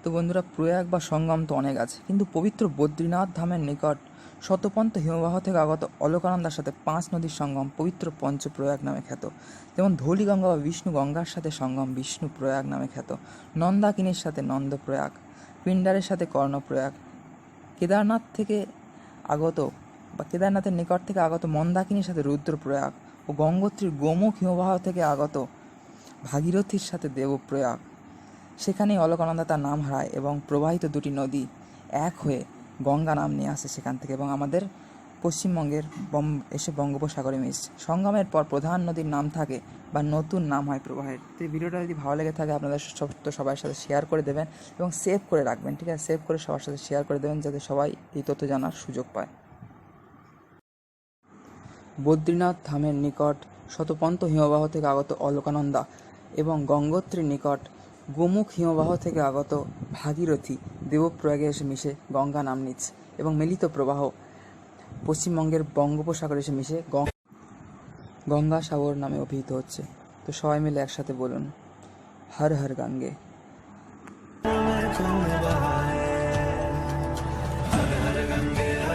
তো বন্ধুরা, প্রয়াগ বা সঙ্গম তো অনেক আছে, কিন্তু পবিত্র বদ্রীনাথ ধামের নিকট শতপন্ত হিমবাহ থেকে আগত অলকানন্দার সাথে 5 নদীর সঙ্গম পবিত্র পঞ্চপ্রয়াগ নামে খ্যাত। যেমন ধৌলিগঙ্গা বা বিষ্ণু গঙ্গার সাথে সঙ্গম বিষ্ণু প্রয়াগ নামে খ্যাত, নন্দাকিনীর সাথে নন্দপ্রয়াগ, পিণ্ডারের সাথে কর্ণপ্রয়াগ, কেদারনাথ থেকে আগত বা কেদারনাথের নিকট থেকে আগত মন্দাকিনীর সাথে রুদ্রপ্রয়াগ ও গঙ্গোত্রীর গোমুখ হিমবাহ থেকে আগত ভাগীরথীর সাথে দেবপ্রয়াগ। সেখানেই অলকানন্দা তার নাম হারায় এবং প্রবাহিত দুটি নদী এক হয়ে গঙ্গা নাম নিয়ে আসে সেখান থেকে, এবং আমাদের পশ্চিমবঙ্গের এসে বঙ্গোপসাগরে মিশে। সঙ্গমের পর প্রধান নদীর নাম থাকে বা নতুন নাম হয় প্রবাহের। তো এই ভিডিওটা যদি ভালো লেগে থাকে আপনাদের সবার সাথে শেয়ার করে দেবেন এবং সেভ করে রাখবেন, ঠিক আছে? সেভ করে সবার সাথে শেয়ার করে দেবেন যাতে সবাই এই তথ্য জানার সুযোগ পায়। বদ্রীনাথ ধামের নিকট শতপন্ত হিমবাহ থেকে আগত অলকানন্দা এবং গঙ্গোত্রীর নিকট গোমুখ হিমবাহ থেকে আগত ভাগীরথী দেবপ্রয়াগে এসে মিশে গঙ্গা নাম নিচ্ছে এবং মিলিত প্রবাহ পশ্চিমবঙ্গের বঙ্গোপসাগরে এসে মিশে গঙ্গাসাগর নামে অভিহিত হচ্ছে। তো সবাই মিলে একসাথে বলুন, হর হর গঙ্গে। हर हर गंगे